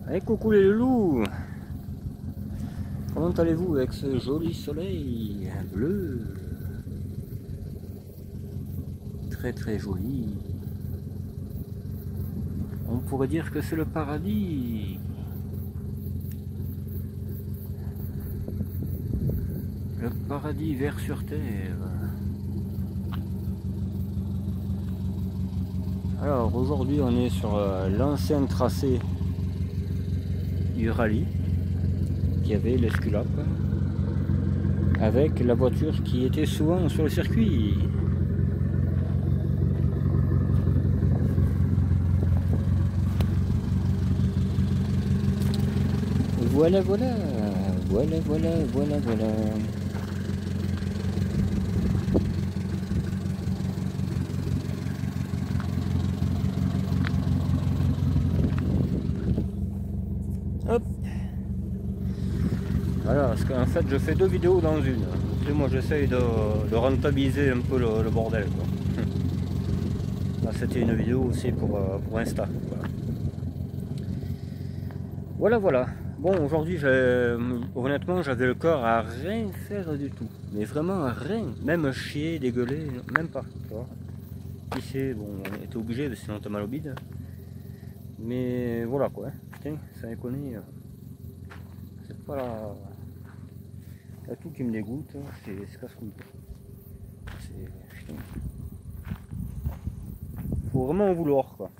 Allez, coucou les loulous. Comment allez-vous avec ce joli soleil bleu? Très très joli. On pourrait dire que c'est le paradis. Le paradis vert sur terre. Alors aujourd'hui on est sur l'ancien tracé du rallye qui avait l'Esculape avec la voiture qui était souvent sur le circuit. Voilà. Hop. Voilà, parce qu'en fait je fais deux vidéos dans une. Et moi j'essaye de rentabiliser un peu le bordel, quoi. Là c'était une vidéo aussi pour Insta. Voilà. Bon, aujourd'hui honnêtement j'avais le corps à rien faire du tout. Mais vraiment à rien. Même chier, dégueuler, même pas. Tu vois. Pisser, bon on était obligé sinon t'as mal au bide. Mais voilà quoi. Putain, ça déconne. C'est pas la... Il y a tout qui me dégoûte, c'est casse-couille. Faut vraiment en vouloir quoi,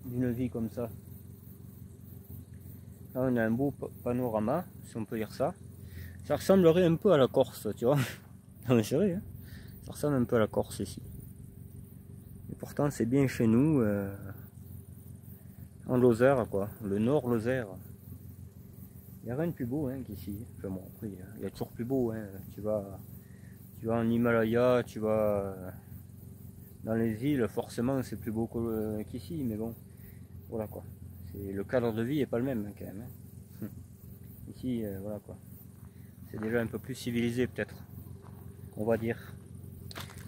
d'une vie comme ça. Là on a un beau panorama, si on peut dire ça. Ça ressemblerait un peu à la Corse, tu vois. Non mais c'est vrai, hein, ça ressemble un peu à la Corse ici. Et pourtant c'est bien chez nous, en Lozère quoi, le Nord Lozère. Il n'y a rien de plus beau hein, qu'ici. Enfin bon, après, il y a toujours plus beau. Hein. Tu vas en Himalaya, tu vas dans les îles, forcément c'est plus beau qu'ici, mais bon, voilà quoi. Le cadre de vie n'est pas le même hein, quand même. Hein. Ici, voilà quoi. C'est déjà un peu plus civilisé peut-être, on va dire.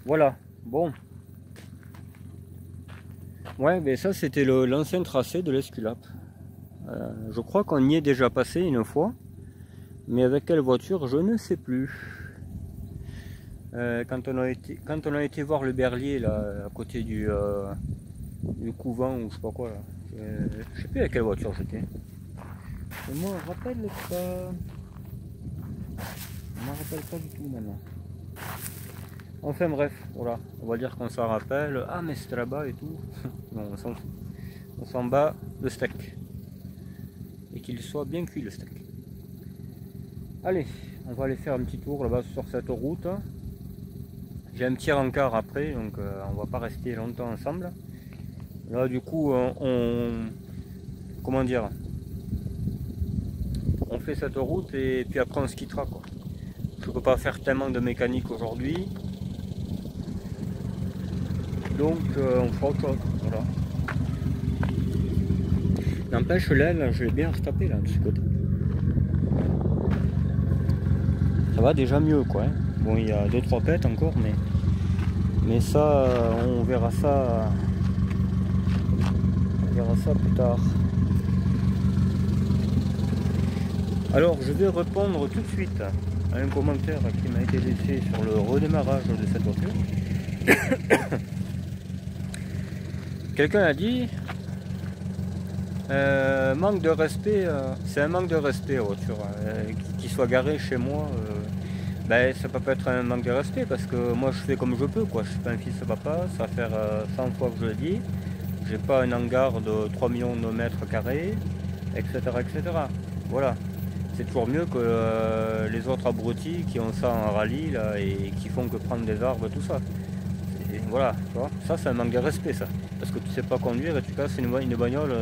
Voilà, bon. Ouais, mais ça c'était l'ancien tracé de l'Esculape. Je crois qu'on y est déjà passé une fois, mais avec quelle voiture je ne sais plus. Quand on a été voir le berlier là à côté du couvent ou je sais pas quoi là, je sais plus avec quelle voiture j'étais. Moi je me rappelle pas. Je m'en rappelle pas du tout maintenant. Enfin bref, voilà, on va dire qu'on s'en rappelle. Ah mais c'était là-bas et tout. Non, on s'en fout. On s'en bat le steak. Et qu'il soit bien cuit le steak. Allez, on va aller faire un petit tour là-bas sur cette route. J'ai un petit rencard après, donc on va pas rester longtemps ensemble. Là du coup comment dire, on fait cette route et puis après on se quittera quoi. Je peux pas faire tellement de mécanique aujourd'hui. Donc on fera autre chose. Voilà. N'empêche là, je l'ai bien retapé là de ce côté. Ça va déjà mieux quoi. Hein. Bon il y a 2-3 pètes encore mais ça on verra ça. On verra ça plus tard. Alors je vais répondre tout de suite à un commentaire qui m'a été laissé sur le redémarrage de cette voiture. Quelqu'un a dit manque de respect, c'est un manque de respect la voiture, qui soit garée chez moi, ben, ça peut pas être un manque de respect parce que moi je fais comme je peux quoi, je suis pas un fils de papa, ça va faire 100 fois que je le dis, j'ai pas un hangar de 3 millions de mètres carrés, etc. Voilà, c'est toujours mieux que les autres abrutis qui ont ça en rallye là, et qui font que prendre des arbres tout ça. Et voilà, tu vois, ça c'est un manque de respect ça, parce que tu sais pas conduire et tu casses une bagnole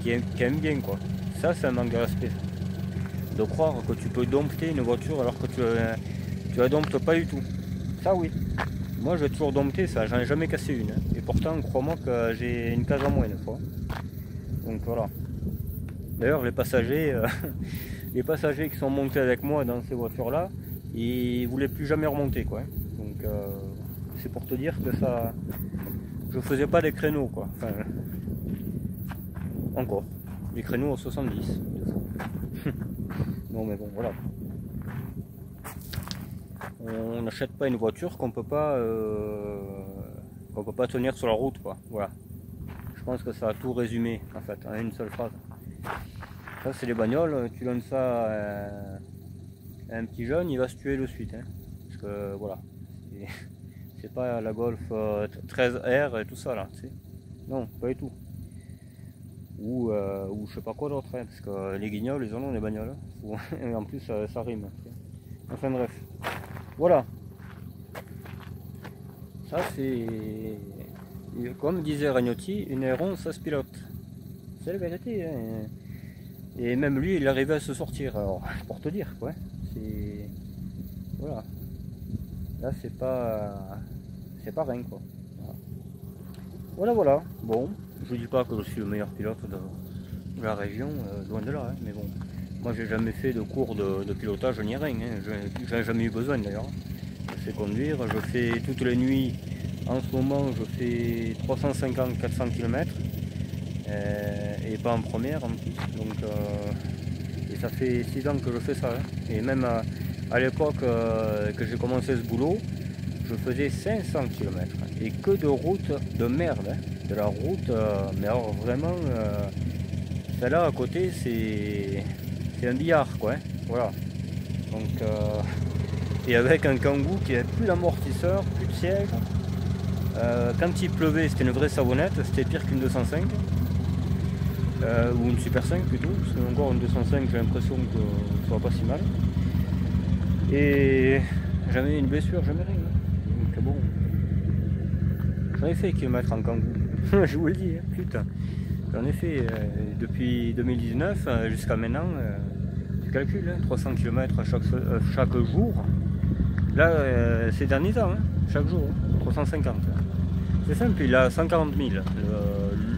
qui aime bien quoi. Ça c'est un manque de respect. De croire que tu peux dompter une voiture alors que tu la domptes pas du tout. Ça oui. Moi j'ai toujours dompté ça, j'en ai jamais cassé une. Hein. Et pourtant crois-moi que j'ai une case en moins une fois. Donc voilà. D'ailleurs les passagers les passagers qui sont montés avec moi dans ces voitures là, ils voulaient plus jamais remonter quoi. Donc c'est pour te dire que ça, je faisais pas des créneaux quoi. Enfin, encore. Les créneaux à 70. Non mais bon, voilà. On n'achète pas une voiture qu'on peut pas tenir sur la route, quoi. Voilà. Je pense que ça a tout résumé en fait en une seule phrase. Ça c'est les bagnoles, tu donnes ça à un petit jeune, il va se tuer de suite. Hein. Parce que voilà. C'est pas la Golf 13R et tout ça là, tu sais. Non, pas du tout. Ou je sais pas quoi d'autre, hein, parce que les guignols, ils en ont des bagnoles. Hein. Et en plus ça rime. Enfin bref. Voilà. Ça c'est, comme disait Ragnotti, une héron ça se pilote. C'est la vérité. Hein. Et même lui il arrivait à se sortir. Alors pour te dire quoi. C'est. Voilà. Là c'est pas rien quoi. Voilà. Bon, je dis pas que je suis le meilleur pilote de la région, loin de là, hein, mais bon. Moi j'ai jamais fait de cours de pilotage ni rien, hein. J'ai jamais eu besoin d'ailleurs. Je sais conduire, je fais toutes les nuits, en ce moment je fais 350-400 km et pas en première en plus. Donc, et ça fait 6 ans que je fais ça. Hein. Et même à l'époque que j'ai commencé ce boulot, je faisais 500 km et que de route de merde, hein. De la route, mais alors vraiment, celle-là à côté c'est un billard quoi, hein. Voilà. Donc, et avec un Kangoo qui n'avait plus d'amortisseur, plus de siège. Quand il pleuvait, c'était une vraie savonnette, c'était pire qu'une 205. Ou une Super 5 plutôt, parce que encore une 205 j'ai l'impression que ça va pas si mal. Et jamais une blessure, jamais rien. Donc bon, j'en ai fait kilomètres en Kangoo, je vous le dis, hein, putain. J'en ai fait depuis 2019 jusqu'à maintenant, tu calcules, hein, 300 km chaque jour. Là, ces derniers temps, hein, chaque jour, hein, 350. C'est simple, il a 140 000,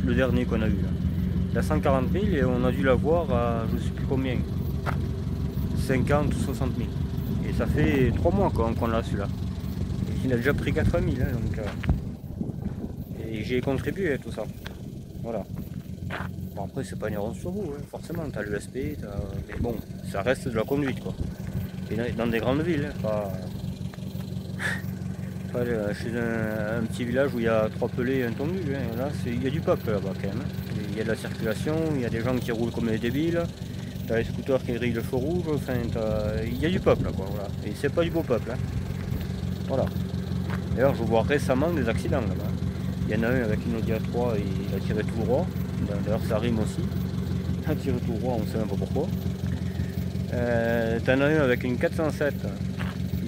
le dernier qu'on a eu. Là. Il a 140 000 et on a dû l'avoir à je ne sais plus combien, 50 ou 60 000. Et ça fait 3 mois qu'on l'a celui-là. Il a déjà pris 4 000, hein, donc, et j'ai contribué à tout ça. Voilà. Bon, après, c'est pas une erreur sur vous, hein, forcément, tu as l'USP, mais bon, ça reste de la conduite, quoi. Et dans des grandes villes, hein, pas chez un petit village où il y a 3 pelés et un tondu. Hein. Là, il y a du peuple là-bas quand même. Il y a de la circulation, il y a des gens qui roulent comme des débiles, t'as les scooters qui grillent le feu rouge, enfin, il y a du peuple là, quoi. Voilà. Et c'est pas du beau peuple. Hein. Voilà. D'ailleurs, je vois récemment des accidents là-bas. Il y en a un avec une Audi A3 et il a tiré tout droit. D'ailleurs, ça rime aussi. Il a tiré tout droit, on sait même pas pourquoi. T'en as un avec une 407.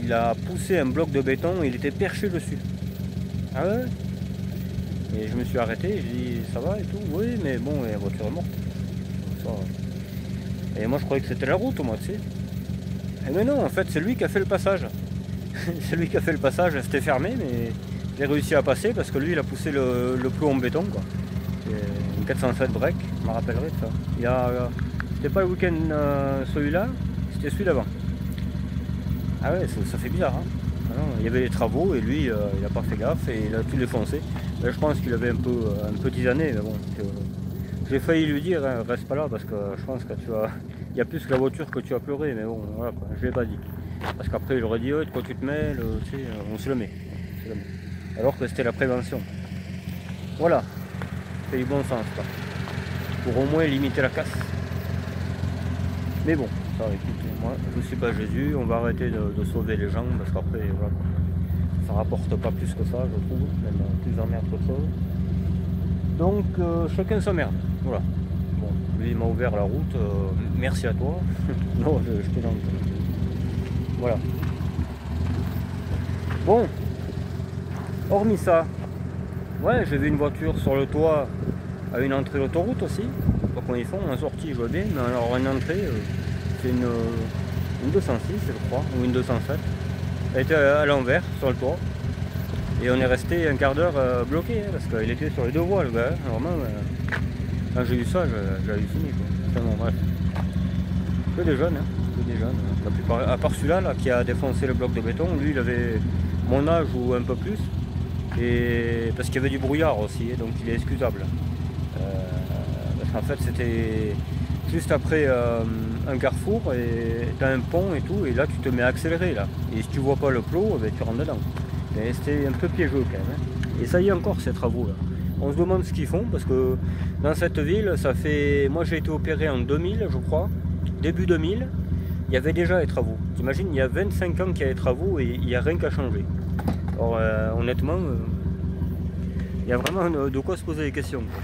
Il a poussé un bloc de béton et il était perché dessus. Ah ouais? Et je me suis arrêté, j'ai dit ça va et tout. Oui, mais bon, la voiture est morte. Ça. Et moi je croyais que c'était la route, moi, tu sais. Et mais non, en fait, c'est lui qui a fait le passage. C'est lui qui a fait le passage, c'était fermé, mais j'ai réussi à passer parce que lui il a poussé le plot en béton, quoi. Et une 407 break, je me rappellerai de ça. C'était pas le week-end celui-là, c'était celui d'avant. Ah ouais, ça fait bizarre, hein. Ah non, il y avait les travaux et lui il n'a pas fait gaffe et il a tout défoncé. Là, je pense qu'il avait un peu tisané, mais bon. J'ai failli lui dire, hein, reste pas là parce que je pense que il y a plus que la voiture que tu as pleuré, mais bon, voilà quoi, je l'ai pas dit. Parce qu'après il aurait dit, oh, de quoi tu te mets, tu sais, on se le met. Alors que c'était la prévention. Voilà, c'est du bon sens, quoi. Pour au moins limiter la casse. Mais bon, ça écoute, moi je suis pas Jésus, on va arrêter de sauver les gens parce qu'après voilà, ça rapporte pas plus que ça, je trouve, même plus d'emmerde qu'autre chose. Donc chacun sa merde, voilà. Bon, lui il m'a ouvert la route, merci à toi. Non, je plaisante. Voilà. Bon, hormis ça, ouais, j'ai vu une voiture sur le toit à une entrée d'autoroute aussi. Pas comment ils font, en sortie je vois bien, mais alors une entrée, c'est une 206 je crois, ou une 207. Elle était à l'envers sur le toit. Et on est resté un quart d'heure bloqué, hein, parce qu'il était sur les deux voies le gars. Normalement, quand j'ai vu ça, j'ai halluciné. Enfin, bon, bref. Que des jeunes, hein, que des jeunes. La plupart, à part celui-là là, qui a défoncé le bloc de béton, lui il avait mon âge ou un peu plus. Et parce qu'il y avait du brouillard aussi, donc il est excusable. Parce En fait, c'était juste après un carrefour et tu as un pont et tout, et là tu te mets à accélérer là. Et si tu vois pas le plot, ben, tu rentres dedans. Mais c'était un peu piégeux quand même. Hein. Et ça y est encore ces travaux là. On se demande ce qu'ils font parce que dans cette ville, ça fait. Moi j'ai été opéré en 2000, je crois, début 2000, il y avait déjà les travaux. T'imagines, il y a 25 ans qu'il y a les travaux et il n'y a rien qu'à changer. Alors honnêtement, il y a vraiment de quoi se poser des questions. Quoi.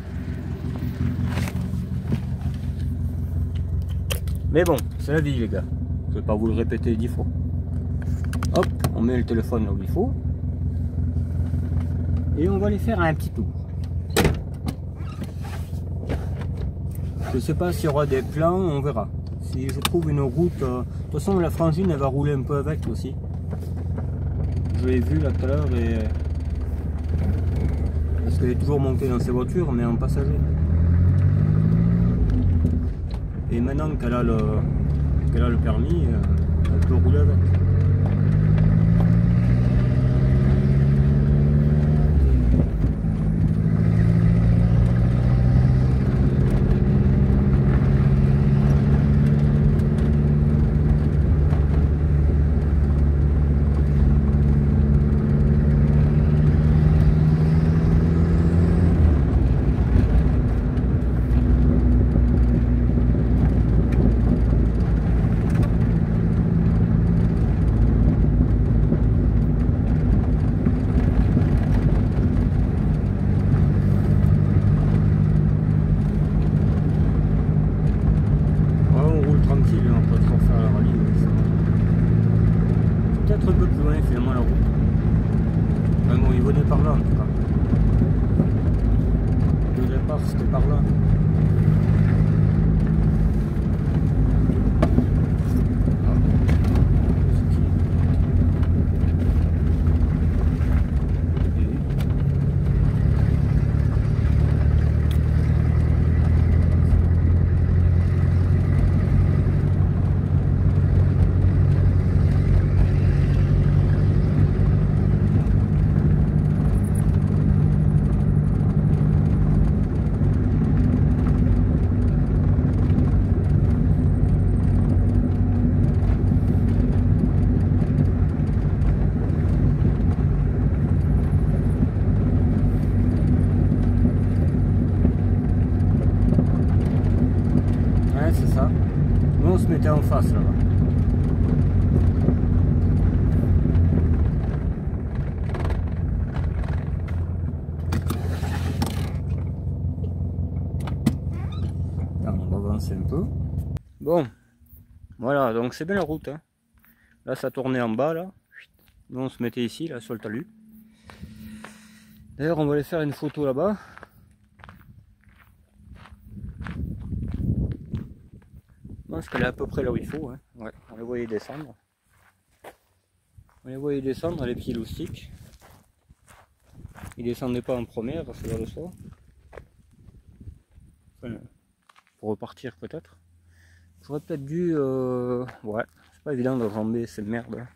Mais bon, c'est la vie les gars. Je vais pas vous le répéter 10 fois. Hop, on met le téléphone là où il faut. Et on va aller faire un petit tour. Je sais pas s'il y aura des plans, on verra. Si je trouve une route... de toute façon la frangine elle va rouler un peu avec aussi. Je l'ai vu là tout à l'heure et... Parce qu'elle est toujours montée dans ses voitures mais en passager. Et maintenant qu'elle a le permis, elle peut rouler avec. Peut-être un peu plus loin finalement la route. Mais bon, il venait par là en tout cas. Le départ c'était par là. C'est ça. Nous on se mettait en face là-bas. On va avancer un peu. Bon, voilà, donc c'est bien la route. Hein. Là ça tournait en bas là. Nous on se mettait ici, là, sur le talus. D'ailleurs on va aller faire une photo là-bas. Parce qu'elle est à peu près là où il faut. Hein. Ouais, on les voyait descendre. On les voyait descendre, les pieds loustiques. Ils descendaient pas en première, c'est vers le soir. Enfin, pour repartir peut-être. J'aurais peut-être dû... Ouais, c'est pas évident d'enjamber ces merdes.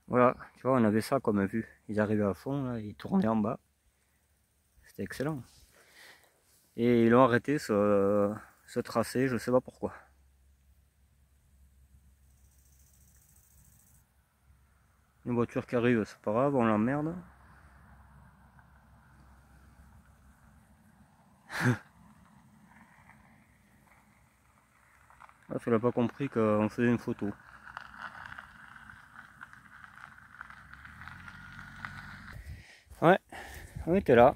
Voilà, tu vois, on avait ça comme vue. Ils arrivaient à fond, là, ils tournaient en bas. C'était excellent. Et ils l'ont arrêté ce tracé, je sais pas pourquoi. Une voiture qui arrive, c'est pas grave, on l'emmerde. Ah, tu l'as pas compris qu'on faisait une photo. Ouais, on était là.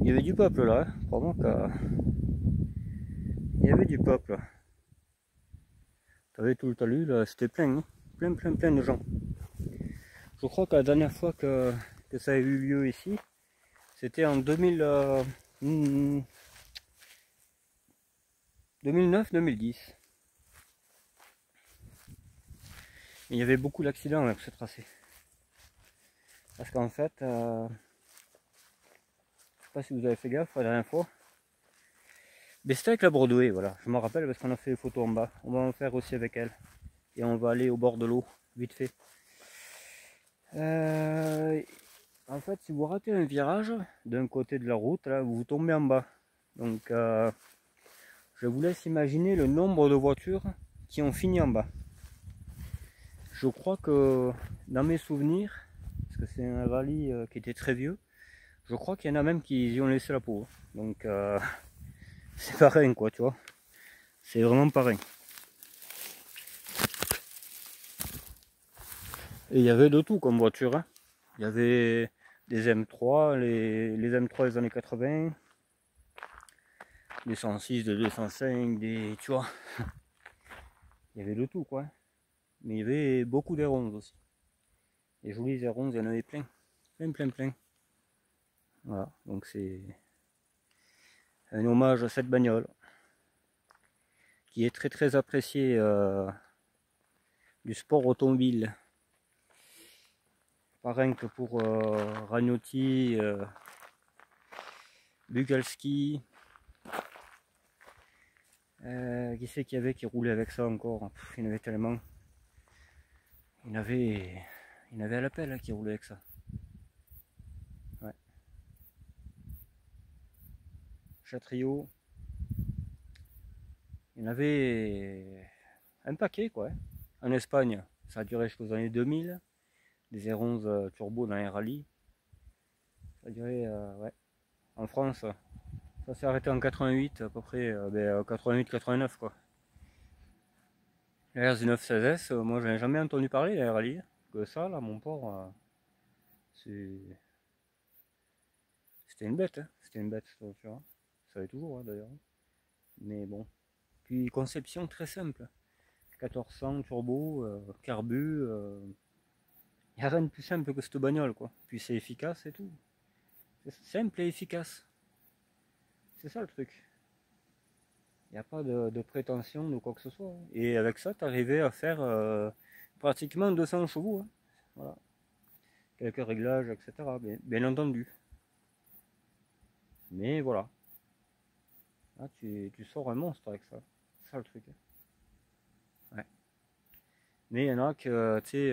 Il y avait du peuple là, vraiment il y avait du peuple. T'avais tout le talus là, c'était plein, hein. Plein de gens. Je crois que la dernière fois que ça a eu lieu ici, c'était en 2009-2010. Il y avait beaucoup d'accidents avec ce tracé. Parce qu'en fait, je sais pas si vous avez fait gaffe la dernière fois, mais c'était avec la Broadway, voilà. Je me rappelle parce qu'on a fait les photos en bas. On va en faire aussi avec elle. Et on va aller au bord de l'eau, vite fait. En fait, si vous ratez un virage d'un côté de la route, là, vous tombez en bas. Donc, Je vous laisse imaginer le nombre de voitures qui ont fini en bas. Je crois que dans mes souvenirs, parce que c'est un rallye qui était très vieux, je crois qu'il y en a même qui y ont laissé la peau. Donc c'est pas rien quoi, tu vois. C'est vraiment pas rien. Et il y avait de tout comme voiture. Hein. Il y avait des M3, les M3 des années 80, des 106, des 205, des... tu vois. Il y avait de tout quoi. Mais il y avait beaucoup d'R11 aussi. Les jolis R11, il y en avait plein. Plein. Voilà, donc c'est un hommage à cette bagnole qui est très appréciée du sport automobile. Pas rien que pour Ragnotti, Bugalski. Qui c'est qu'il y avait qui roulait avec ça encore? Il y en avait tellement. Il y en avait à l'appel hein, qui roulait avec ça. Ouais. Chatrio. Il y en avait un paquet quoi. En Espagne, ça a duré jusqu'aux années 2000. Des R11 turbo dans les rallyes. Ça a duré, ouais. En France, ça s'est arrêté en 88 à peu près, 88-89 quoi. La RZ916S, moi j'en ai jamais entendu parler la rallye. Que ça là, mon port, c'était une bête, hein. C'était une bête cette voiture. Hein. Ça l'est toujours hein, d'ailleurs. Mais bon. Puis conception très simple. 1400 turbo, carbu. Il n'y a rien de plus simple que cette bagnole quoi. Puis c'est efficace et tout. C'est simple et efficace. C'est ça le truc. Il n'y a pas de prétention de quoi que ce soit. Et avec ça, tu arrivais à faire pratiquement 200 chevaux. Hein. Voilà. Quelques réglages, etc. Bien entendu. Mais voilà. Là, tu sors un monstre avec ça. C'est ça le truc. Ouais. Mais il y en a que, tu sais,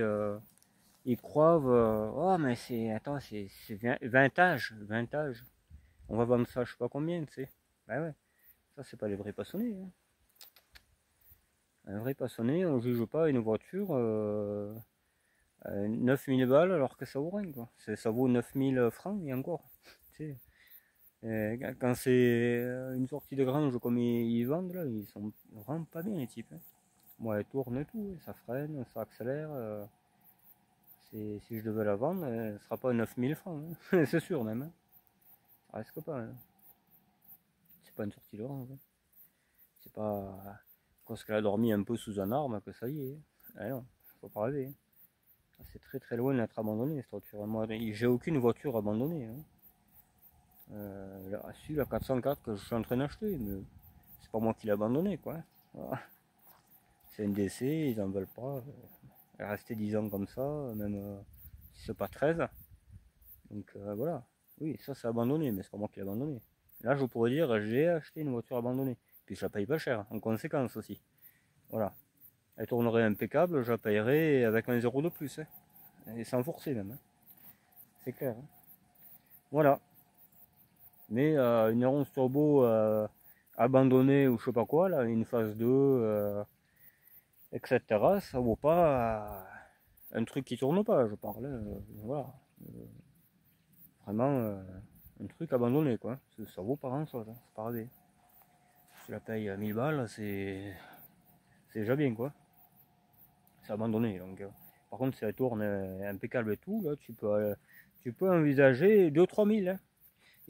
ils croient, oh mais c'est, attends, c'est vintage. On va vendre ça, je sais pas combien, tu sais. Ben ouais. Ça, c'est pas les vrais passionnés. Hein. Un vrai passionné, on juge pas une voiture 9000 balles alors que ça vaut rien. Quoi. Ça vaut 9000 francs et encore. Tu sais. Quand c'est une sortie de grange comme ils vendent, là, ils sont vraiment pas bien les types. Hein. Moi, elle tourne et tout, ça freine, ça accélère. Si je devais la vendre, elle ne sera pas 9000 francs. Hein. C'est sûr même. Hein. Ça risque pas. Hein. C'est pas une sortie de grange. Hein. C'est pas parce qu'elle a dormi un peu sous un arbre que ça y est. Ah non, faut pas rêver. C'est très loin d'être abandonné cette voiture. Moi, j'ai aucune voiture abandonnée. Hein. Si la 404 que je suis en train d'acheter, mais c'est pas moi qui l'ai abandonnée quoi. Voilà. C'est un décès, ils en veulent pas. Elle est restée 10 ans comme ça, même si c'est pas 13. Donc voilà. Oui, ça c'est abandonné, mais c'est pas moi qui l'ai abandonné. Là je pourrais dire j'ai acheté une voiture abandonnée. Puis je la paye pas cher, en conséquence aussi. Voilà. Elle tournerait impeccable, je la payerais avec un 0 de plus. Hein. Et sans forcer même. Hein. C'est clair. Hein. Voilà. Mais une R11 turbo abandonnée ou je sais pas quoi, là, une phase 2, etc. Ça vaut pas un truc qui tourne pas, je parle. Voilà. Vraiment un truc abandonné quoi. Ça vaut pas grand chose, hein. C'est pas rêvé. Tu la payes 1000 balles, c'est déjà bien quoi. C'est abandonné donc. Par contre si elle tourne impeccable et tout, là tu peux envisager 2-3 000. Hein.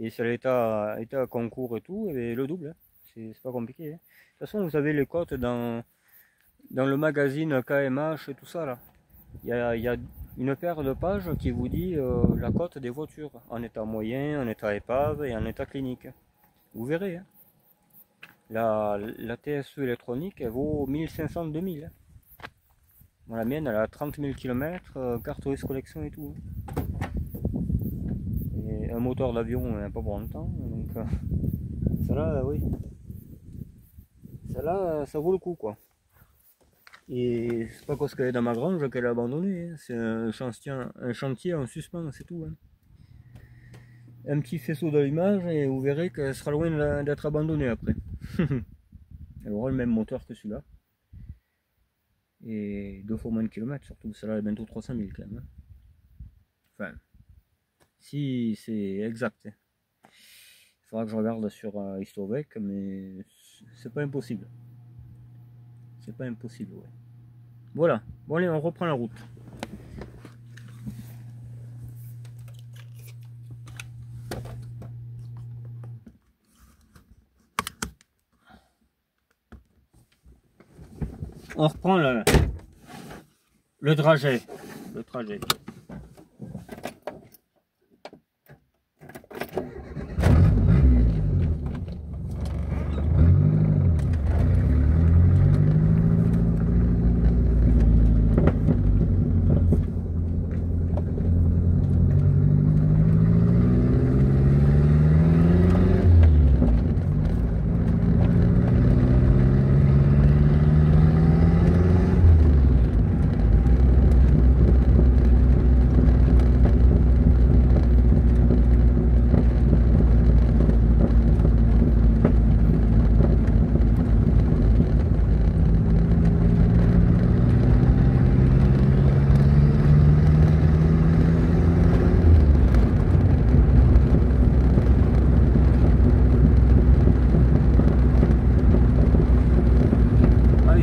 Et si elle est à concours et tout, et le double. Hein. C'est pas compliqué. Hein. De toute façon vous avez les cotes dans le magazine KMH et tout ça là. Il y a une paire de pages qui vous dit la cote des voitures en état moyen, en état épave et en état clinique. Vous verrez. Hein. La TSE électronique elle vaut 1500-2000. Hein. Bon, la mienne elle a 30 000 km, carte risque collection et tout. Hein. Et un moteur d'avion pas pour longtemps. Donc celle-là, oui. Celle-là, ça vaut le coup quoi. Et c'est pas parce qu'elle est dans ma grange qu'elle est abandonnée. Hein. C'est un chantier en suspens, c'est tout. Hein. Un petit faisceau d'allumage et vous verrez qu'elle sera loin d'être abandonnée après. Elle aura le même moteur que celui-là. Et 2 fois moins de kilomètres, surtout. Celle-là est bientôt 300 000 quand même. Hein. Enfin, si c'est exact. Hein. Il faudra que je regarde sur Histovec, mais c'est pas impossible. C'est pas impossible, ouais. Voilà. Bon allez, on reprend la route. On reprend le trajet. Le trajet.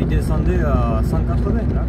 Descendait à 180 là.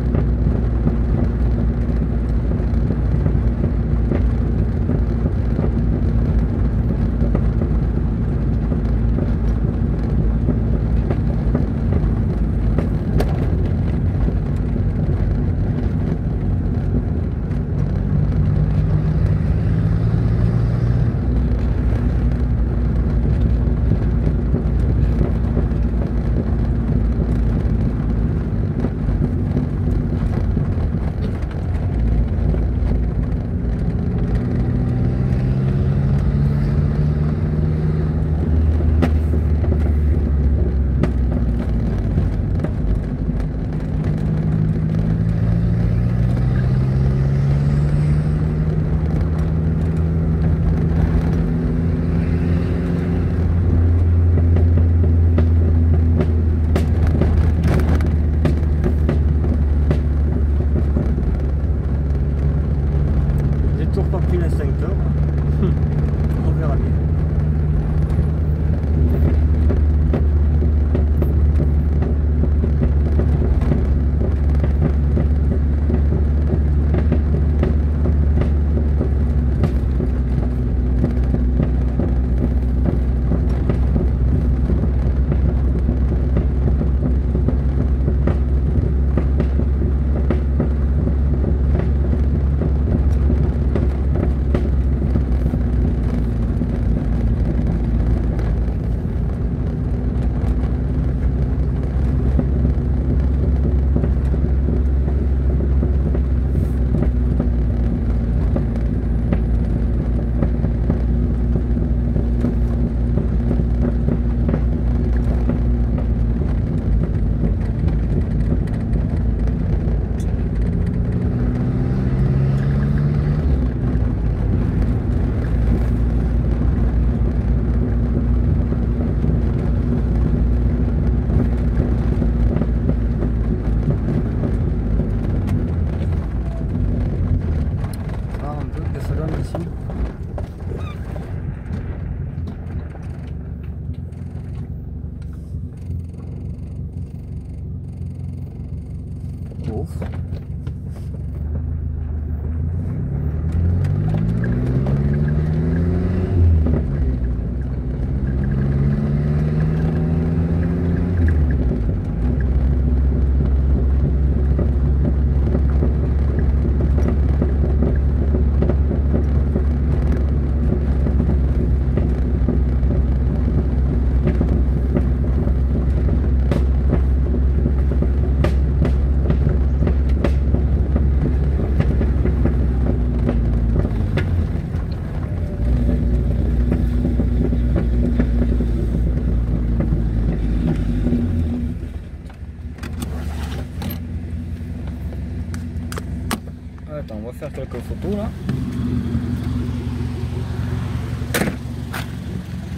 Attends, on va faire quelques photos là.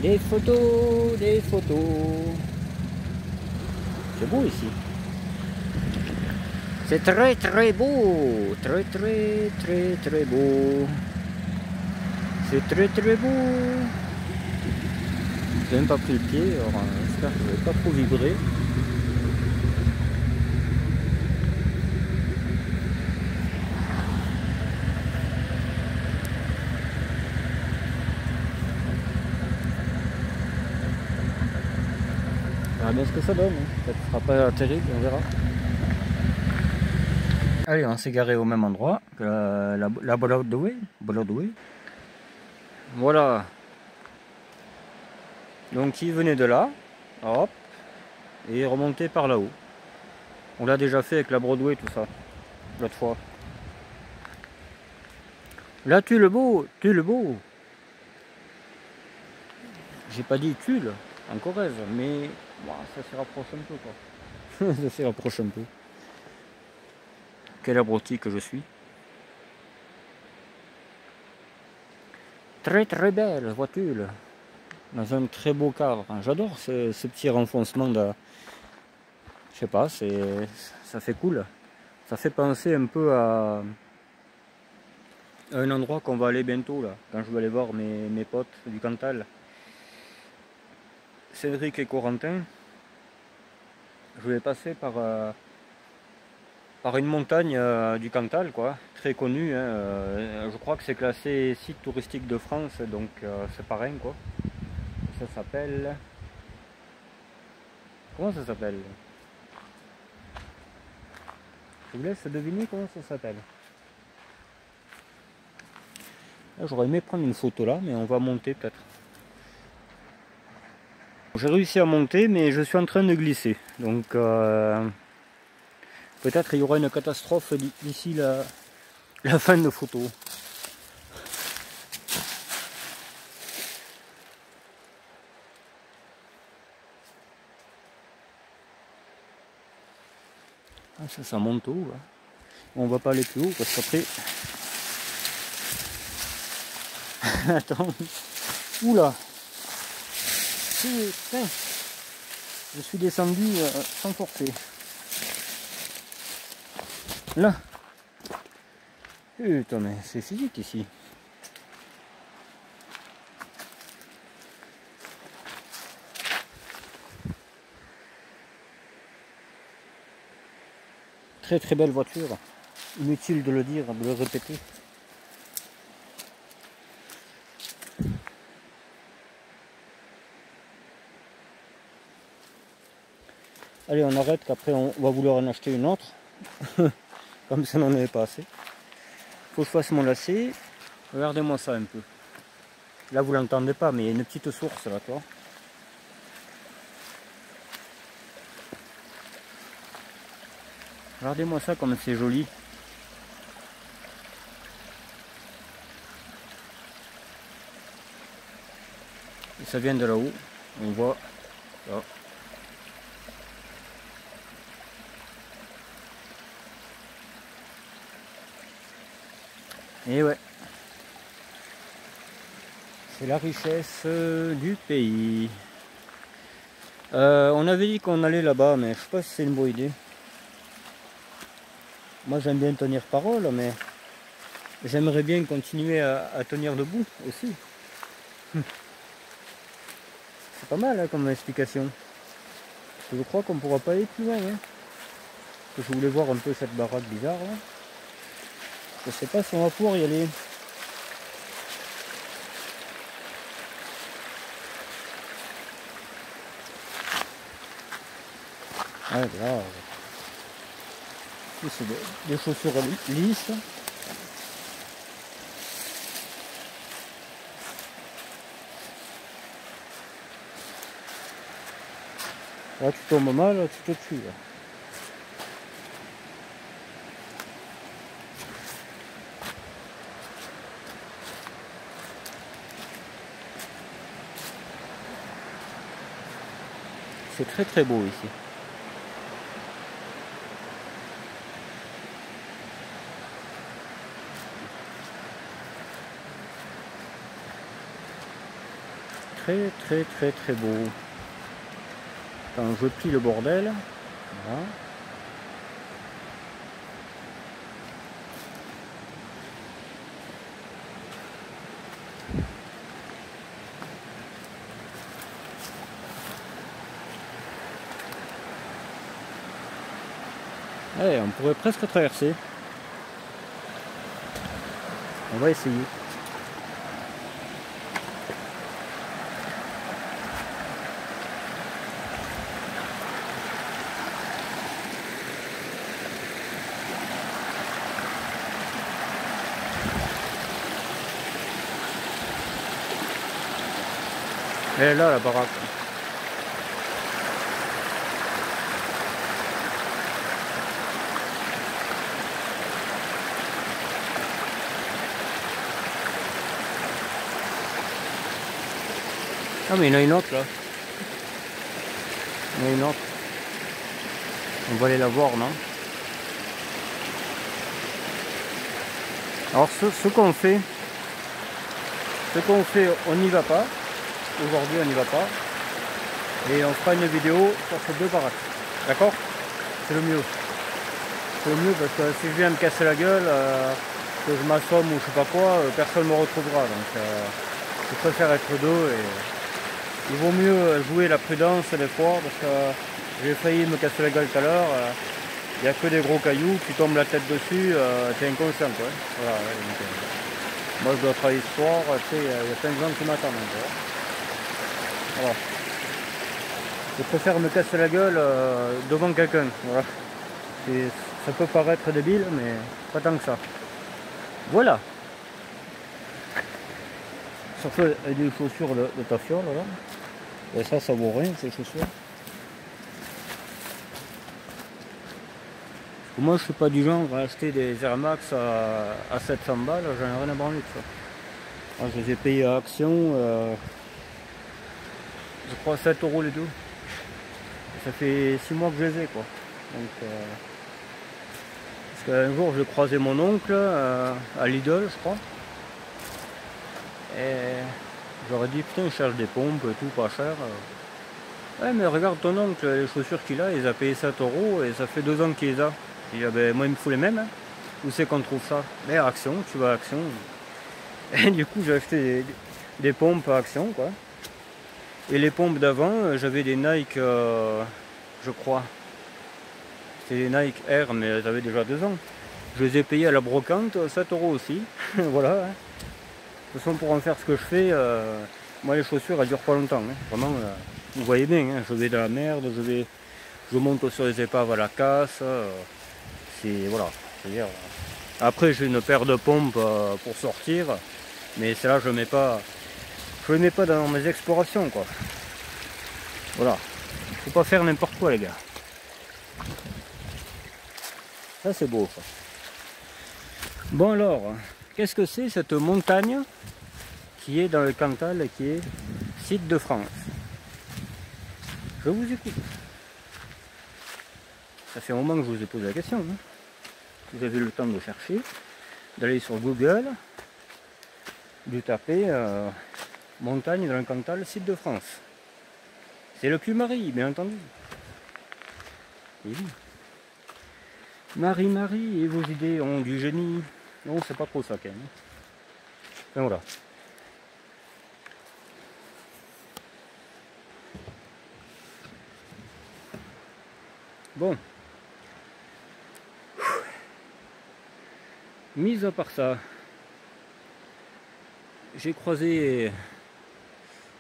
Des photos, des photos. C'est beau ici. C'est très très beau. Très très très très beau. C'est très très beau. J'ai même pas pris le pied, alors j'espère que je vais pas trop vibrer. On verra bien ce que ça donne, hein. Ça ne sera pas terrible, on verra. Allez, on s'est garé au même endroit que la Broadway. Voilà. Donc il venait de là, hop, et remontait par là-haut. On l'a déjà fait avec la Broadway, tout ça, l'autre fois. Là, tu le beau. J'ai pas dit Tulle, en Corrèze, mais bon, ça s'y rapproche un peu, quoi. Ça s'y rapproche un peu. Quel abruti que je suis. Très très belle voiture. Dans un très beau cadre. J'adore ce petit renfoncement de... Je sais pas, ça fait cool. Ça fait penser un peu à un endroit qu'on va aller bientôt, là, quand je vais aller voir mes potes du Cantal. Cédric et Corentin. Je vais passer par une montagne du Cantal, quoi, très connue. Hein, je crois que c'est classé site touristique de France, donc c'est pareil, quoi. Ça s'appelle... Comment ça s'appelle? Je vous laisse deviner comment ça s'appelle. J'aurais aimé prendre une photo là, mais on va monter peut-être. J'ai réussi à monter, mais je suis en train de glisser. Donc peut-être il y aura une catastrophe d'ici la fin de photo. Ah, ça monte haut. Hein. On va pas aller plus haut parce qu'après... Attends. Oula. Putain. Je suis descendu sans forcer. Là. Putain, mais c'est physique ici. Très très belle voiture. Inutile de le dire, de le répéter. Allez, on arrête qu'après on va vouloir en acheter une autre. Comme ça n'en avait pas assez. Faut que je fasse mon lacet. Regardez-moi ça un peu. Là vous l'entendez pas, mais il y a une petite source là, toi. Regardez-moi ça comme c'est joli. Et ça vient de là-haut. On voit là. Et ouais. C'est la richesse du pays. On avait dit qu'on allait là-bas, mais je sais pas si c'est une bonne idée. Moi j'aime bien tenir parole, mais j'aimerais bien continuer à tenir debout aussi. C'est pas mal hein, comme explication. Je crois qu'on pourra pas aller plus loin. Hein. Je voulais voir un peu cette baraque bizarre là. Je sais pas si on va pouvoir y aller. Ah là. C'est des chaussures lisses. Là tu tombes mal, tu te tues. Là. C'est très très beau ici. Très très très très beau. Quand je plie le bordel. Voilà. Allez, on pourrait presque traverser. On va essayer. Elle est là, la baraque. Ah mais il y en a une autre là. Il y en a une autre. On va aller la voir, non? Alors ce qu'on fait, on n'y va pas. Aujourd'hui on n'y va pas. Et on fera une vidéo sur ces deux baraques. D'accord? C'est le mieux. C'est le mieux parce que si je viens me casser la gueule, que je m'assomme ou je sais pas quoi, personne ne me retrouvera. Donc je préfère être deux et il vaut mieux jouer la prudence des fois parce que j'ai failli me casser la gueule tout à l'heure. Il n'y a que des gros cailloux, tu tombes la tête dessus, t'es inconscient quoi. Voilà, donc, moi je dois travailler ce soir, tu sais, il y a plein de gens qui m'attendent. Voilà. Je préfère me casser la gueule devant quelqu'un. Voilà. Ça peut paraître débile, mais pas tant que ça. Voilà. Surtout avec des chaussures de ta fiole là. Et ça vaut rien ces chaussures. Moi je suis pas du genre à acheter des Air Max à 700 balles, j'en ai rien à branler de ça. Moi, je les ai payés à Action, je crois 7 € les deux. Ça fait 6 mois que je les ai quoi. Donc, parce qu'un jour j'ai croisé mon oncle à Lidl je crois. Et j'aurais dit putain il cherche des pompes et tout pas cher. Ouais mais regarde ton oncle, les chaussures qu'il a, il a payé 7 € et ça fait 2 ans qu'il les a. Et ben, moi il me faut les mêmes. Hein. Où c'est qu'on trouve ça? Mais à Action, tu vas à Action. Et du coup j'ai acheté des pompes à Action quoi. Et les pompes d'avant, j'avais des Nike, je crois. C'était des Nike Air mais elles avaient déjà 2 ans. Je les ai payées à la brocante, 7 € aussi. Voilà. Hein. De toute façon pour en faire ce que je fais, moi les chaussures elles durent pas longtemps. Hein. Vraiment, vous voyez bien, hein, je vais dans la merde, je monte sur les épaves à la casse. C'est voilà. C'est-à-dire, après j'ai une paire de pompes pour sortir, mais celle-là je ne les mets pas dans mes explorations quoi. Voilà. Faut pas faire n'importe quoi les gars. Ça c'est beau ça. Bon alors, qu'est-ce que c'est cette montagne qui est dans le Cantal et qui est site de France? Je vous écoute. Ça fait un moment que je vous ai posé la question. Hein. Vous avez le temps de chercher, d'aller sur Google, de taper montagne dans le Cantal, site de France. C'est le Puy-Marie, bien entendu. Et oui. Marie, et vos idées ont du génie. Non, c'est pas trop ça quand même. Enfin voilà. Bon. Mis à part ça, j'ai croisé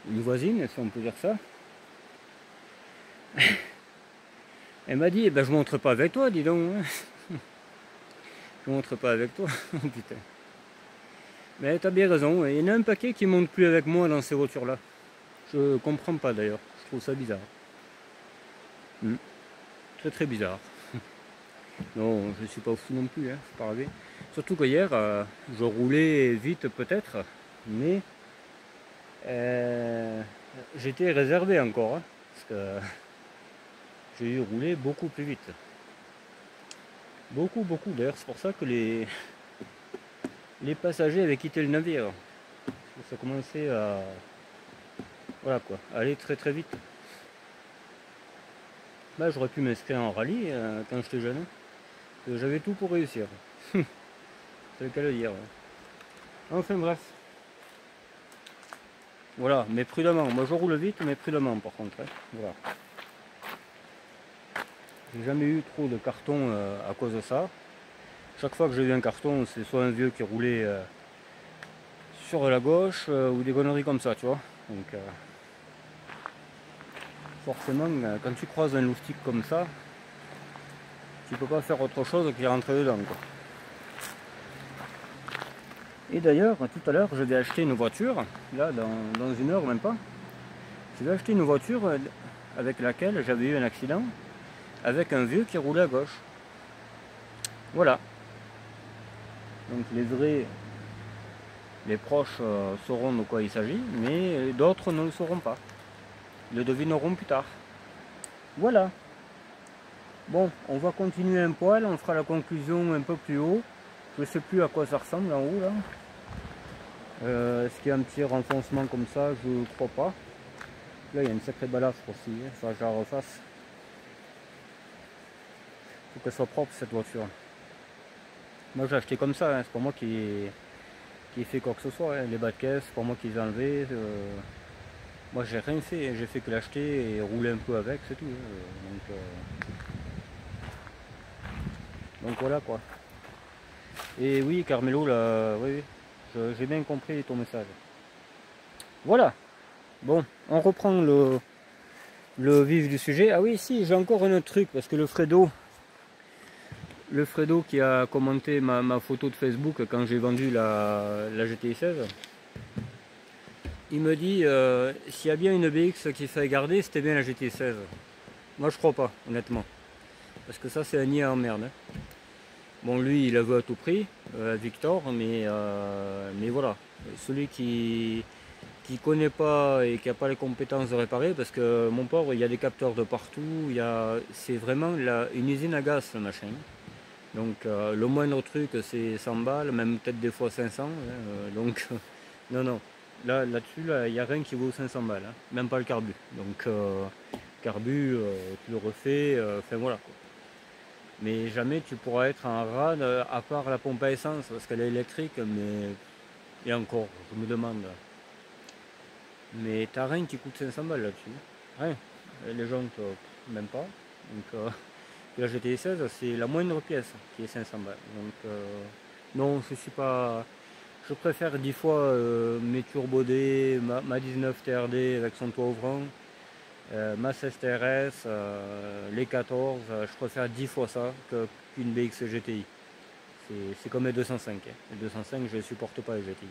une voisine, si on peut dire ça. Elle m'a dit, eh ben, je montre pas avec toi, dis donc. Je montre pas avec toi. Oh putain. Mais t'as bien raison, il y en a un paquet qui monte plus avec moi dans ces voitures-là. Je comprends pas d'ailleurs, je trouve ça bizarre. Très très bizarre. Non, je suis pas fou non plus, hein, faut pas rêver. Surtout qu'hier, je roulais vite peut-être, mais j'étais réservé encore, hein, parce que j'ai eu roulé beaucoup plus vite. Beaucoup, d'ailleurs, c'est pour ça que les passagers avaient quitté le navire. Ça commençait à, voilà quoi, à aller très très vite. Bah, j'aurais pu m'inscrire en rallye quand j'étais jeune. J'avais tout pour réussir. C'est le cas de le dire. Ouais. Enfin bref. Voilà, mais prudemment. Moi je roule vite, mais prudemment par contre. Hein. Voilà. J'ai jamais eu trop de cartons à cause de ça. Chaque fois que j'ai eu un carton, c'est soit un vieux qui roulait sur la gauche ou des conneries comme ça, tu vois. Donc forcément, quand tu croises un loustic comme ça, tu peux pas faire autre chose que rentrer dedans, quoi. Et d'ailleurs, tout à l'heure, je vais acheter une voiture, là, dans une heure, même pas. Je vais acheter une voiture avec laquelle j'avais eu un accident, avec un vieux qui roulait à gauche. Voilà. Donc les proches sauront de quoi il s'agit, mais d'autres ne le sauront pas. Ils le devineront plus tard. Voilà. Bon, on va continuer un poil, on fera la conclusion un peu plus haut. Je ne sais plus à quoi ça ressemble en haut là. Est-ce qu'il y a un petit renfoncement comme ça? Je ne crois pas. Là il y a une sacrée balafre aussi, il faut que je la refasse. Il faut qu'elle soit propre cette voiture. Moi j'ai acheté comme ça, hein. C'est pas moi qui ai fait quoi que ce soit. Hein. Les bas de caisse, c'est pas moi qui les ai enlevés. Moi j'ai rien fait, j'ai fait que l'acheter et rouler un peu avec, c'est tout. Hein. Donc voilà quoi. Et oui Carmelo là, oui, j'ai bien compris ton message. Voilà. Bon, on reprend le vif du sujet. Ah oui, si, j'ai encore un autre truc, parce que le Fredo qui a commenté ma photo de Facebook quand j'ai vendu la GTI 16, il me dit s'il y a bien une BX qui fait garder, c'était bien la GTI 16. Moi je crois pas, honnêtement. Parce que ça c'est un nid à emmerde. Hein. Bon lui il la veut à tout prix, Victor, mais voilà. Celui qui connaît pas et qui n'a pas les compétences de réparer, parce que mon pauvre il y a des capteurs de partout, c'est vraiment une usine à gaz ce machin. Donc le moindre truc c'est 100 balles, même peut-être des fois 500. Hein, donc non, là-dessus il n'y a rien qui vaut 500 balles, hein, même pas le carbu. Donc carbu, tu le refais, enfin voilà quoi. Mais jamais tu pourras être en rade à part la pompe à essence parce qu'elle est électrique, mais et encore, je me demande. Mais t'as rien qui coûte 500 balles là-dessus. Rien. Les jantes, même pas. Donc la GTI 16, c'est la moindre pièce qui est 500 balles. Donc non, je suis pas. Je préfère 10 fois mes turbodés, ma 19 TRD avec son toit ouvrant, ma 16 TRS, les 14, je préfère 10 fois ça qu'une BX GTI. C'est comme les 205. Hein. Les 205, je ne supporte pas les GTI.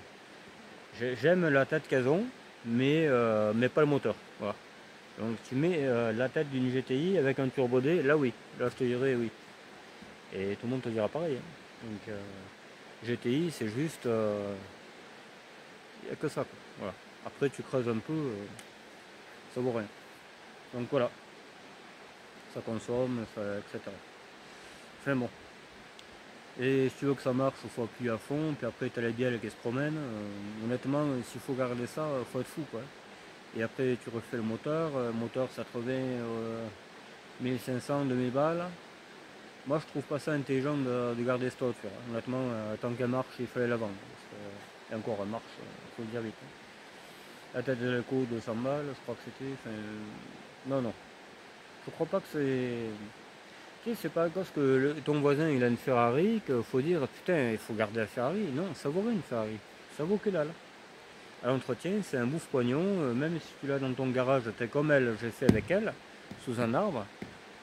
J'aime la tête qu'elles ont, mais pas le moteur. Voilà. Donc tu mets la tête d'une GTI avec un turbo D, là oui, là je te dirais oui. Et tout le monde te dira pareil. Hein. Donc GTI c'est juste, il n'y a que ça. Quoi. Voilà. Après tu creuses un peu, ça vaut rien. Donc voilà, ça consomme, etc. Enfin bon. Et si tu veux que ça marche, il faut appuyer à fond, puis après tu as les bielles qui se promènent. Honnêtement, s'il faut garder ça, il faut être fou quoi. Et après tu refais le moteur ça te revient 1500, 2000 balles. Moi je trouve pas ça intelligent de garder cette voiture. Honnêtement, tant qu'elle marche, il fallait la vendre. Et encore elle marche, il faut le dire vite. Hein. La tête de l'écho 200 balles, je crois que c'était. Non. Je crois pas que c'est. Tu sais, c'est pas à cause que ton voisin il a une Ferrari qu'il faut dire putain il faut garder la Ferrari. Non, ça vaut rien une Ferrari. Ça vaut que dalle. À l'entretien, c'est un bouffe-poignon, même si tu l'as dans ton garage, t'es comme elle, j'ai fait avec elle, sous un arbre,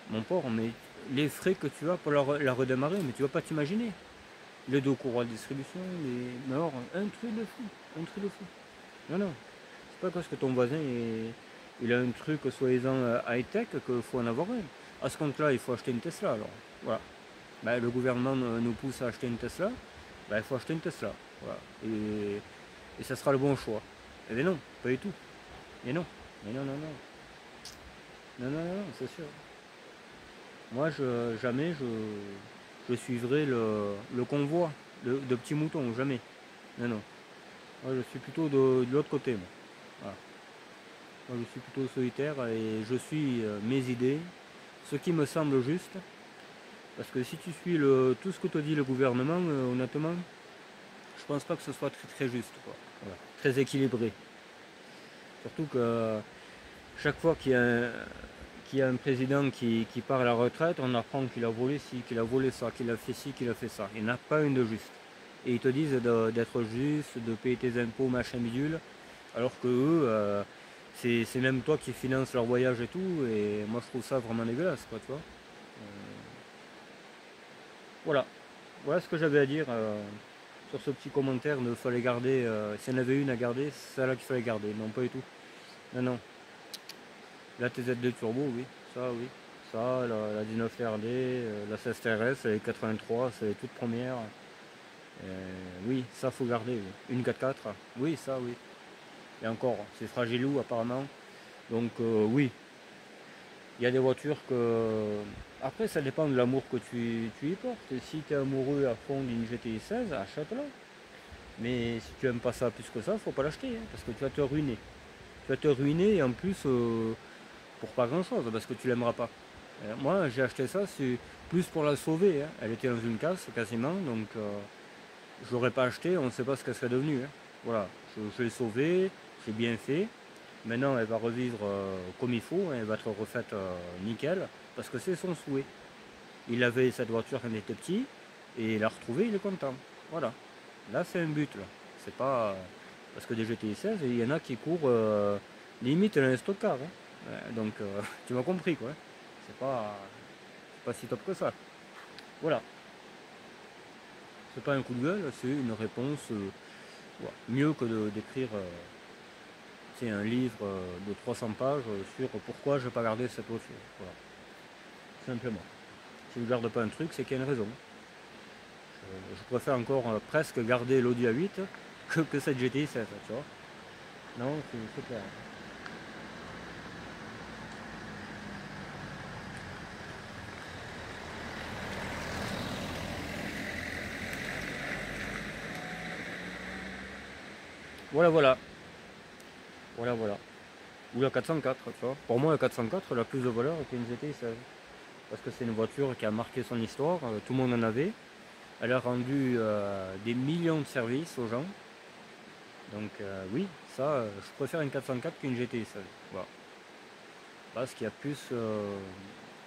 mon porc, mais les frais que tu as pour la redémarrer, mais tu vas pas t'imaginer. Les deux courroies de distribution, mais alors, un truc de fou. Non, c'est pas parce que ton voisin il a un truc soi-disant high-tech qu'il faut en avoir un. À ce compte-là, il faut acheter une Tesla alors. Voilà. Ben, le gouvernement nous pousse à acheter une Tesla, ben, il faut acheter une Tesla. Voilà. Et ça sera le bon choix. Eh bien non, pas du tout. Et non. Mais non. Non, c'est sûr. Moi, jamais je suivrai le convoi de petits moutons, jamais. Non. Moi, je suis plutôt de l'autre côté. Moi. Voilà. Moi, je suis plutôt solitaire et je suis mes idées. ce qui me semble juste. Parce que si tu suis tout ce que te dit le gouvernement, honnêtement, je pense pas que ce soit très très juste, quoi. Voilà. Très équilibré. Surtout que chaque fois qu'il y a un président qui part à la retraite, on apprend qu'il a volé ci, qu'il a volé ça, qu'il a fait ci, qu'il a fait ça. Il n'y en a pas une de juste. Et ils te disent d'être juste, de payer tes impôts, machin bidule, alors que eux, c'est même toi qui finances leur voyage et tout, et moi je trouve ça vraiment dégueulasse, quoi, tu vois. Voilà. Voilà ce que j'avais à dire sur ce petit commentaire. Il fallait garder, s'il y en avait une à garder, c'est celle-là qu'il fallait garder. Non, pas du tout. Non, non. La TZ2 Turbo, oui. Ça, oui. Ça, la 19RD, la 16TRS, les 83, c'est les toutes premières. Oui, ça faut garder. Oui. Une 4x4, oui, ça, oui. Et encore, c'est fragilou apparemment. Donc, oui. Il y a des voitures que... Après, ça dépend de l'amour que tu y portes. Si tu es amoureux à fond d'une GTI 16, achète-la. Mais si tu n'aimes pas ça plus que ça, faut pas l'acheter, hein, parce que tu vas te ruiner. Tu vas te ruiner et en plus pour pas grand chose, parce que tu l'aimeras pas. Moi, j'ai acheté ça, c'est plus pour la sauver. Hein. Elle était dans une casse quasiment, donc je l'aurais pas acheté, on ne sait pas ce qu'elle serait devenue. Hein. Voilà, je l'ai sauvée, j'ai bien fait. Maintenant, elle va revivre comme il faut, hein, elle va être refaite nickel, parce que c'est son souhait. Il avait cette voiture quand il était petit, et il l'a retrouvée, il est content. Voilà. Là, c'est un but, là. C'est pas... Parce que des GTI 16, il y en a qui courent limite un stockard. Hein. Ouais, donc, tu m'as compris, quoi. C'est pas si top que ça. Voilà. C'est pas un coup de gueule, c'est une réponse ouais, mieux que d'écrire c'est un livre de 300 pages sur pourquoi je n'ai pas gardé cette voiture. Voilà. Simplement. Si je ne garde pas un truc, c'est qu'il y a une raison. Je préfère encore presque garder l'Audi A8 que cette GTI 16, tu vois. Non, c'est clair. Voilà, voilà. Voilà, voilà. Ou la 404, tu vois. Pour moi, la 404, elle a plus de valeur qu'une GTI 16. Parce que c'est une voiture qui a marqué son histoire, tout le monde en avait. Elle a rendu des millions de services aux gens. Donc oui, ça, je préfère une 404 qu'une GTI 16. Voilà. Parce qu'il y a plus,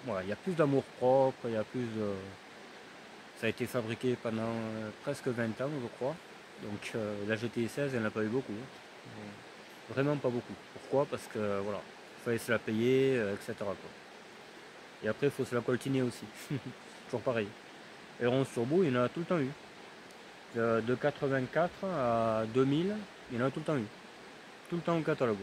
voilà, il y a plus d'amour propre, il y a plus de... Ça a été fabriqué pendant presque 20 ans, je crois. Donc la GTI 16, elle n'a pas eu beaucoup. Vraiment pas beaucoup. Pourquoi? Parce que voilà, il fallait se la payer, etc. Quoi. Et après, il faut se la coltiner aussi. Toujours pareil. Et 11 turbo, il y en a tout le temps eu. De 84 à 2000, il y en a tout le temps eu. Tout le temps au catalogue.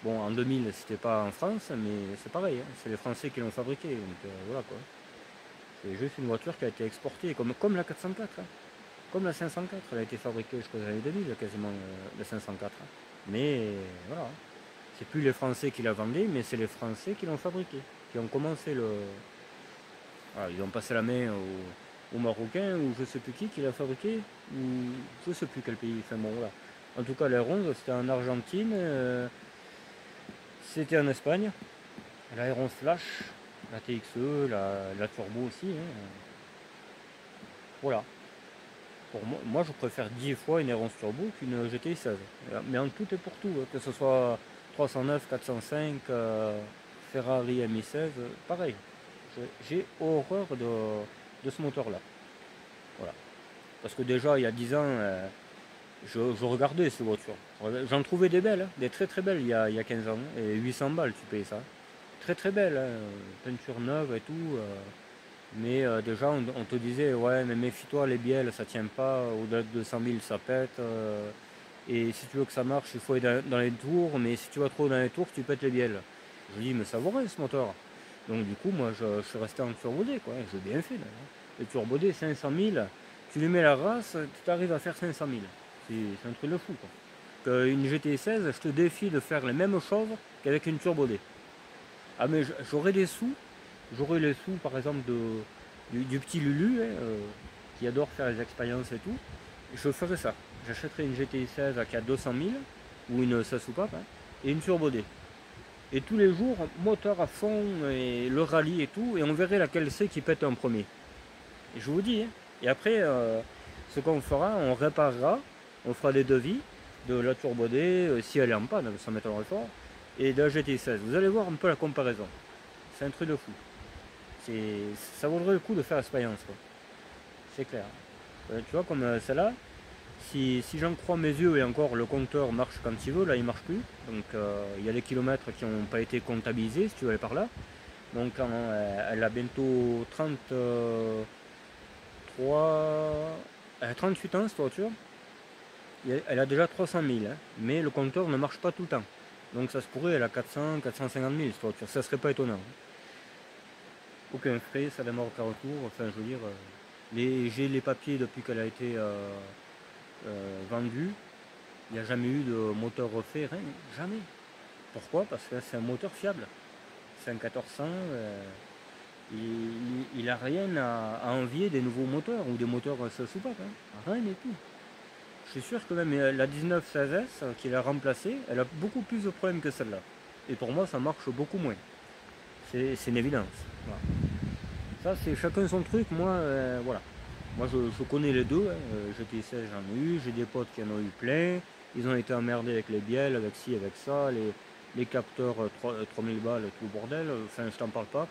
Bon, en 2000, c'était pas en France, mais c'est pareil. Hein. C'est les Français qui l'ont fabriqué. Donc voilà quoi. C'est juste une voiture qui a été exportée, comme la 404. Hein. Comme la 504, elle a été fabriquée jusqu'aux années 2000, quasiment, la 504. Hein. Mais voilà. C'est plus les Français qui la vendaient, mais c'est les Français qui l'ont fabriquée. Qui ont commencé le... Voilà, ils ont passé la main aux Marocains, ou je sais plus qui l'a fabriqué, ou je sais plus quel pays. Enfin bon, voilà. En tout cas, la 11, c'était en Argentine, c'était en Espagne. La R11 Flash, la TXE, la Turbo aussi. Hein. Voilà. Pour moi, je préfère 10 fois une R11 Turbo qu'une GTI 16. Mais en tout et pour tout, que ce soit 309, 405, Ferrari MI16, pareil. J'ai horreur de ce moteur-là. Voilà. Parce que déjà, il y a 10 ans, je regardais ces voitures. J'en trouvais des belles, hein, des très très belles il y a 15 ans. Et 800 balles, tu payes ça. Très très belles, hein, peinture neuve et tout. Mais déjà, on te disait, ouais, mais méfie-toi, les bielles, ça tient pas. Au-delà de 200 000, ça pète. Et si tu veux que ça marche, il faut aller dans les tours. Mais si tu vas trop dans les tours, tu pètes les bielles. Je dis, mais ça vaut rien ce moteur. Donc du coup, moi, je suis resté en turbodé, quoi. J'ai bien fait, d'ailleurs. Le turbodé, 500 000, tu lui mets la race, tu arrives à faire 500 000. C'est un truc de fou, quoi. Une GT 16, je te défie de faire les mêmes choses qu'avec une turbodé. Ah, mais j'aurais des sous. J'aurais les sous, par exemple, du petit Lulu, hein, qui adore faire les expériences et tout. Et je ferais ça. J'achèterais une GT 16 qui a 200 000, ou une 16 soupape, hein, et une turbodé. et tous les jours, moteur à fond, et le rallye et tout, et on verrait laquelle c'est qui pète en premier. Et je vous dis, hein. Et après, ce qu'on fera, on réparera, on fera des devis de la Turbo D, si elle est en panne, ça m'étonnerait fort, et de la GT16. Vous allez voir un peu la comparaison. C'est un truc de fou. Ça vaudrait le coup de faire l'expérience, c'est clair. Tu vois, comme celle-là, si j'en crois mes yeux, et encore le compteur marche quand il veut, là il marche plus. Donc il y a des kilomètres qui n'ont pas été comptabilisés, si tu veux aller par là. Donc elle a bientôt 38 ans cette voiture. Elle a déjà 300 000, hein, mais le compteur ne marche pas tout le temps. Donc ça se pourrait, elle a 400, 450 000 cette voiture, ça serait pas étonnant. Aucun frais, ça démarre au carrefour, enfin je veux dire, j'ai les papiers depuis qu'elle a été vendue, il n'y a jamais eu de moteur refait, rien, jamais. Pourquoi? Parce que c'est un moteur fiable, c'est un 1400, il n'a rien à envier des nouveaux moteurs ou des moteurs sous-pape, hein, rien du tout. Je suis sûr que même la 1916S qui l'a remplacée, elle a beaucoup plus de problèmes que celle-là. Et pour moi, ça marche beaucoup moins. C'est une évidence. Voilà. Ça, c'est chacun son truc. Moi, voilà. Moi, je connais les deux. Hein. GT16, j'en ai eu. J'ai des potes qui en ont eu plein. Ils ont été emmerdés avec les bielles, avec ci, avec ça. Les capteurs 3000 balles et tout le bordel. Enfin, je t'en parle pas.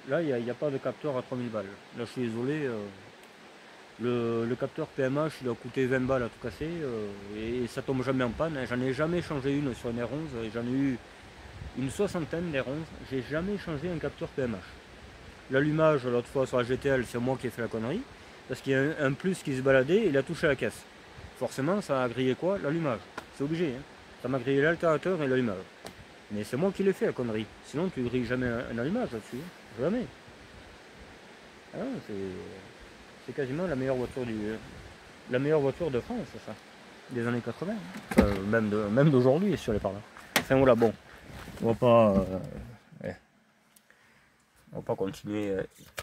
Là, il n'y a pas de capteur à 3000 balles. Là, je suis désolé. Le capteur PMH il a coûté 20 balles à tout casser et ça tombe jamais en panne. J'en ai jamais changé une sur une R11, j'en ai eu une soixantaine d'R11, j'ai jamais changé un capteur PMH. L'allumage l'autre fois sur la GTL, c'est moi qui ai fait la connerie, parce qu'il y a un plus qui se baladait et il a touché la caisse. Forcément ça a grillé quoi? L'allumage, c'est obligé, hein. Ça m'a grillé l'altérateur et l'allumage. Mais c'est moi qui l'ai fait la connerie, sinon tu grilles jamais un allumage là-dessus, hein. Jamais. Ah, c'est quasiment la meilleure voiture de France, ça, des années 80, enfin, même d'aujourd'hui sur les par-là. Enfin voilà, bon, on va pas continuer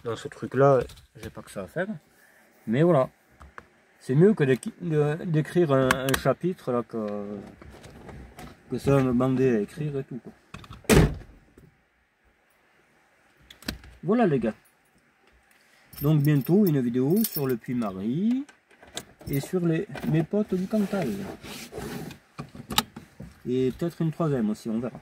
dans ce truc-là, j'ai pas que ça à faire, mais voilà, c'est mieux que d'écrire un chapitre là que ça va me demander à écrire et tout, quoi. Voilà les gars. Donc bientôt une vidéo sur le Puy-Marie et sur mes potes du Cantal. Et peut-être une troisième aussi, on verra.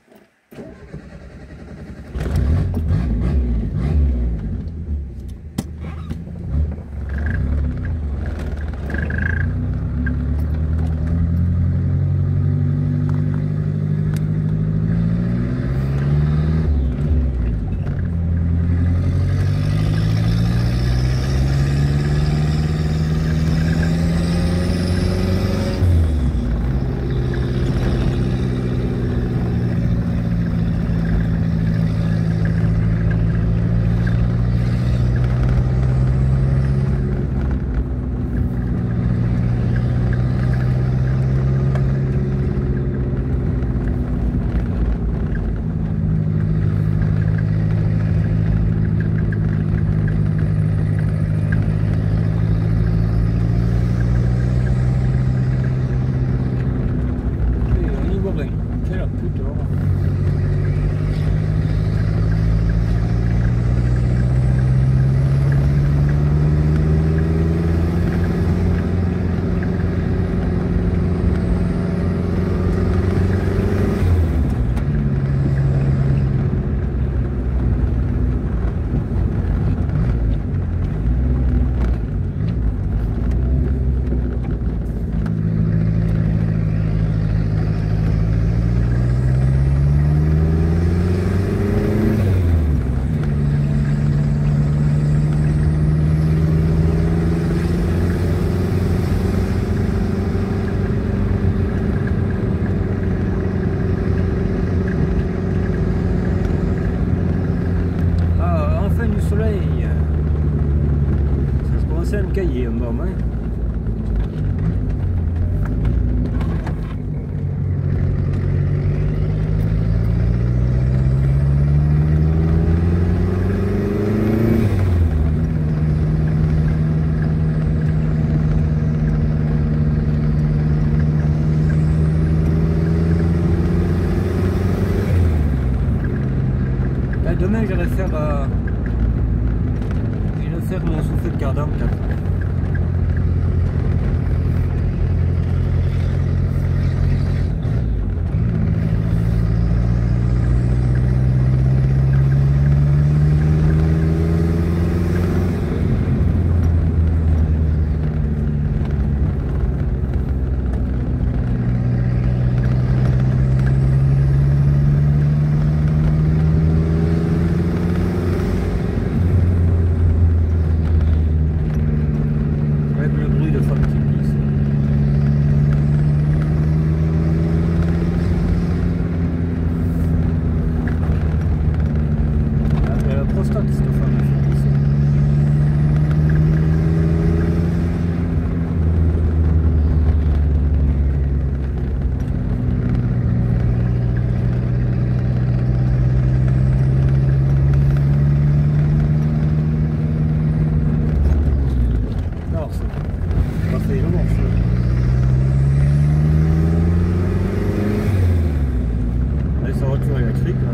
cahier un moment. frères m'ont soufflé de garder en 4 ans.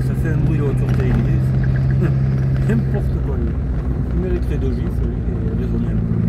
Ça fait un bruit de voiture télévisée. N'importe quoi. Il mériterait de gifle et raisonner un peu.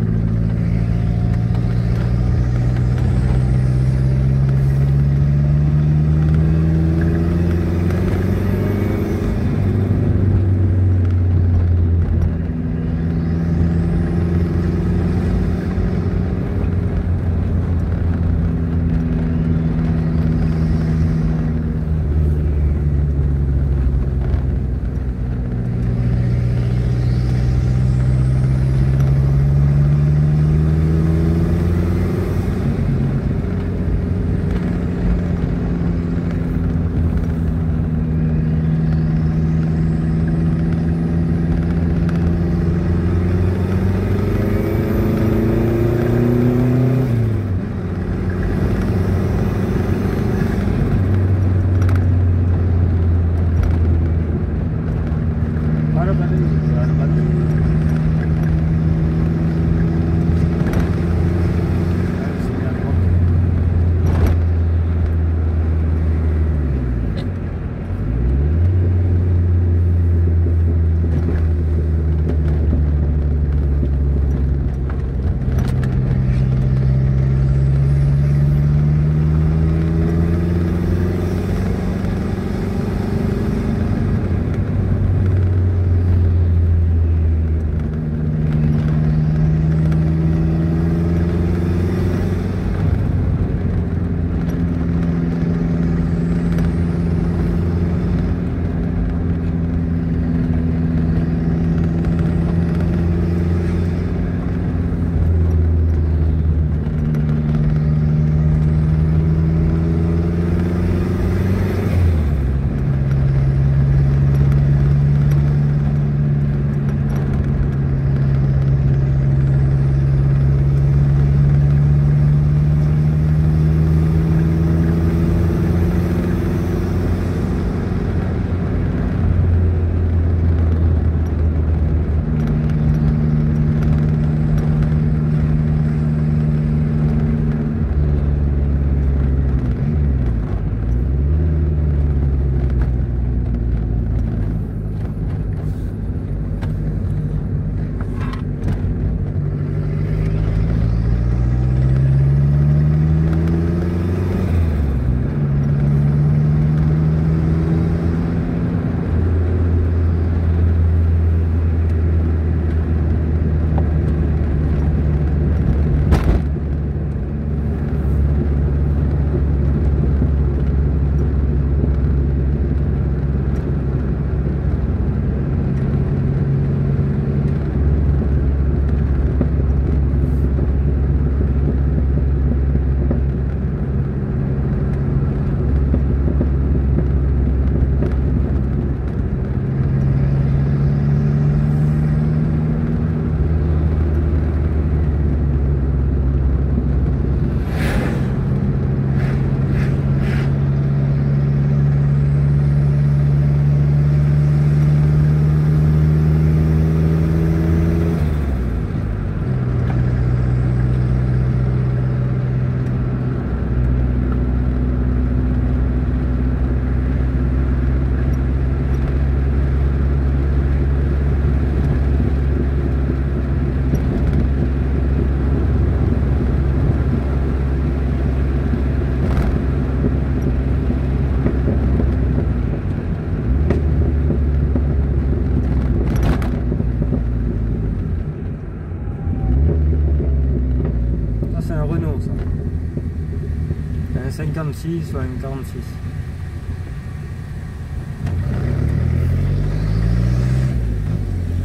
56 ou un 46.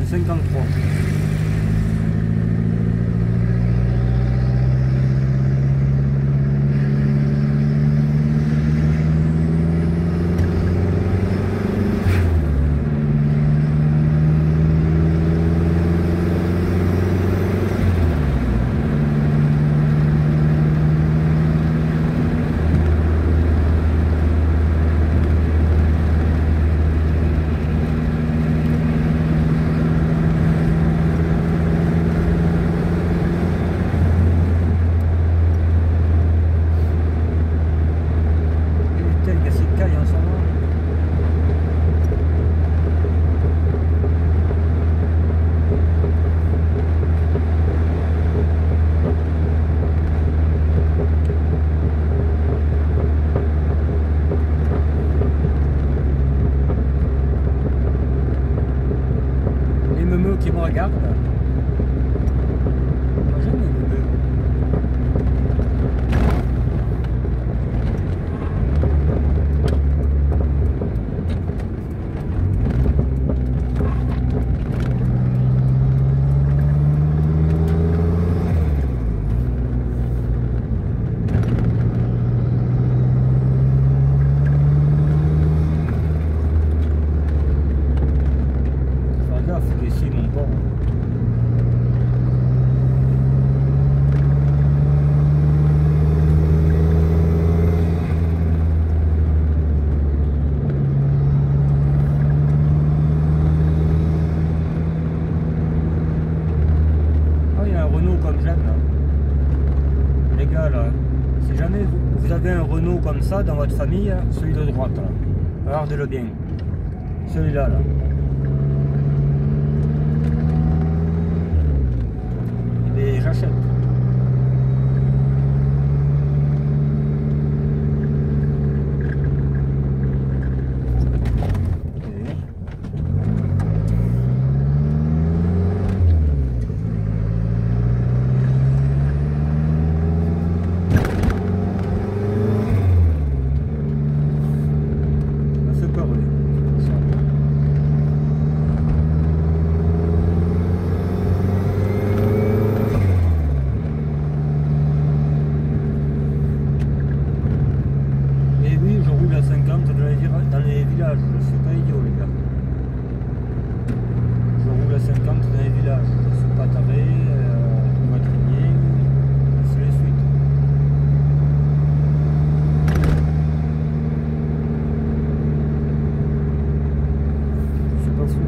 Un 53. Qui me regarde. Moi j'aime les bébés. Faire gaffe qu'ici mon port. Renault comme j'aime là. Les gars là, si jamais vous avez un Renault comme ça dans votre famille, celui de droite là, regardez-le bien. Celui-là là. Et j'achète. Dans les villages, je suis pas idiot les gars. Je roule à 50 dans les villages, je suis pas taré, on va traîner, c'est les suites. Je suis pas fou.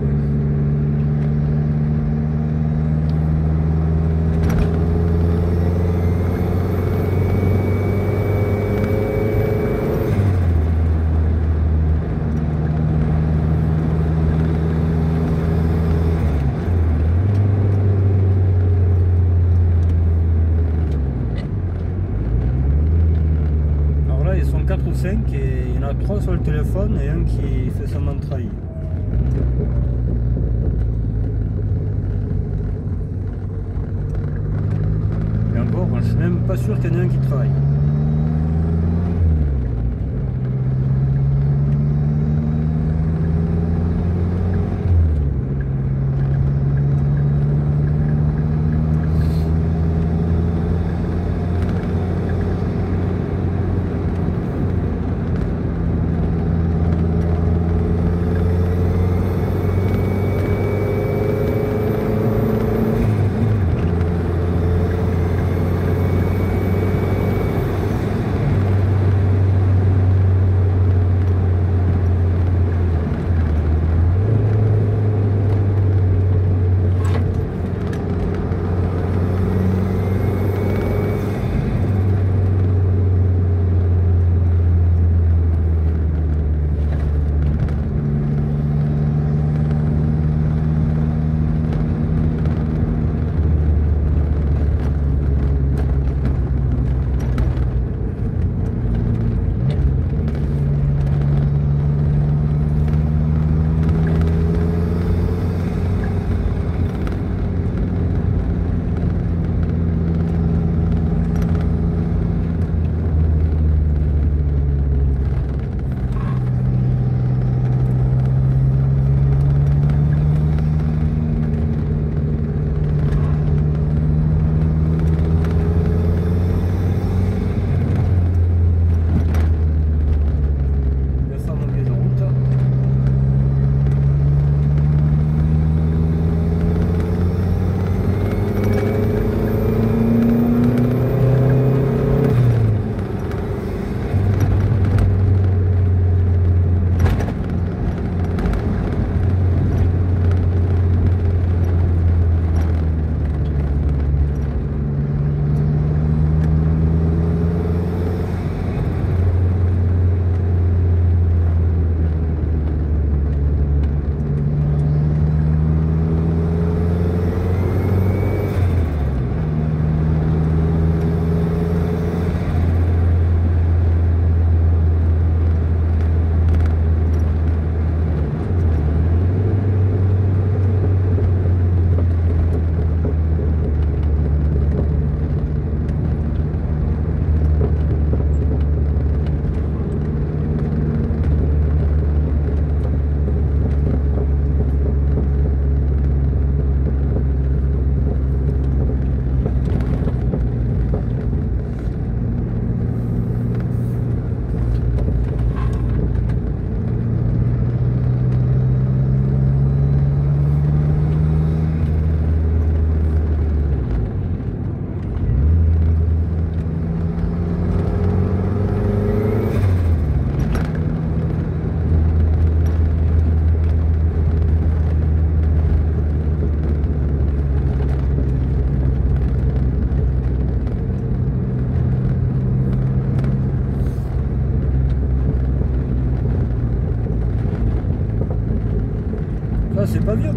Ils sont 4 ou 5 et il y en a 3 sur le téléphone et un qui fait seulement travailler. Et encore, je suis même pas sûr qu'il y en ait un qui travaille.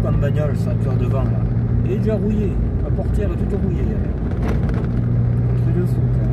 truc en bagnole, ça, tu as devant là. Il est déjà rouillé. La portière est toute rouillée. Un truc de fou, quoi.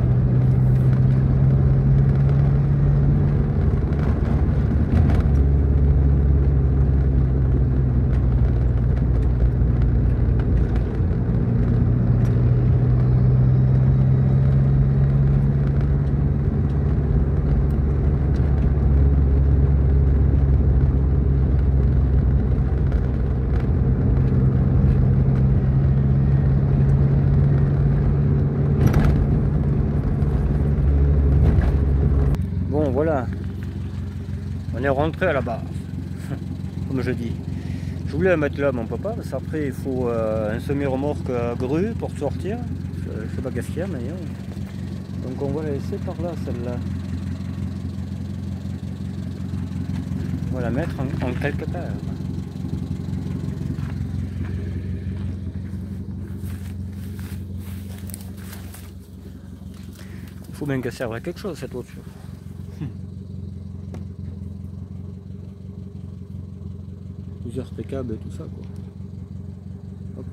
Bon voilà, on est rentré à la base, comme je dis. Je voulais la mettre là mon papa, parce qu'après il faut un semi-remorque à grue pour sortir. Je sais pas qu'est-ce qu'il y a mais donc on va la laisser par là celle-là. On va la mettre en quelque part. Il faut bien qu'elle serve à quelque chose cette voiture. Plusieurs câbles et tout ça quoi. Hop.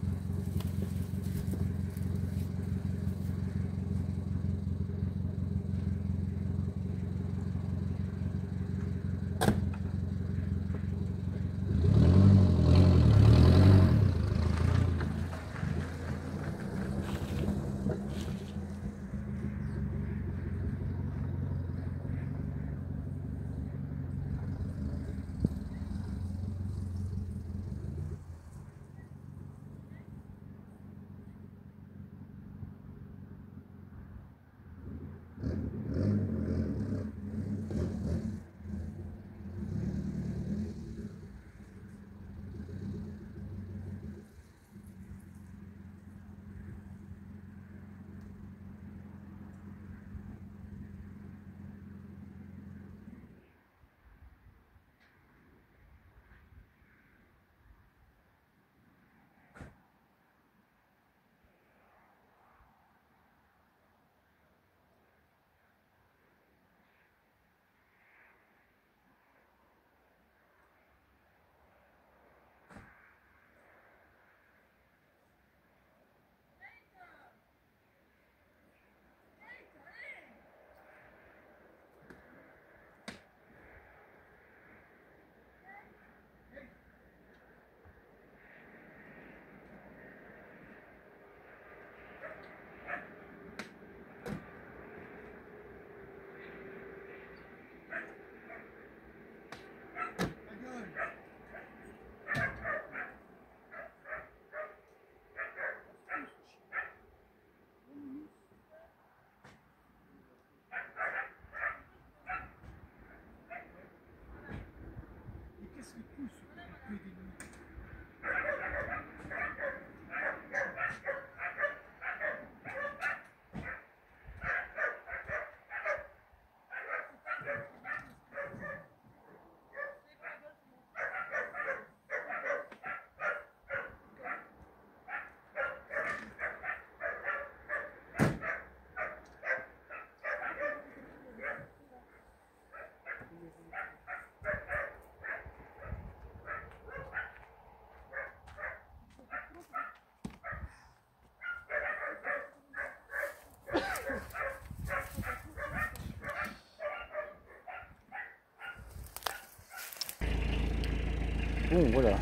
Bon voilà,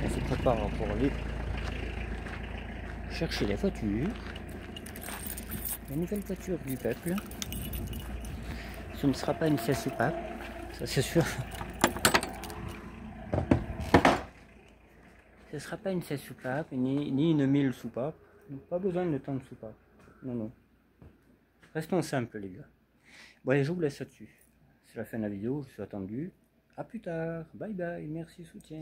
on se prépare pour aller chercher la voiture, la nouvelle voiture du peuple. Ce ne sera pas une soupape, ça c'est sûr. Ce ne sera pas une soupape, ni une 1000 soupapes. Pas besoin de tant de soupapes. Non, non. Restons simples les gars. Bon allez, je vous laisse là-dessus. C'est la fin de la vidéo, je suis attendu. A plus tard, bye bye, merci soutien.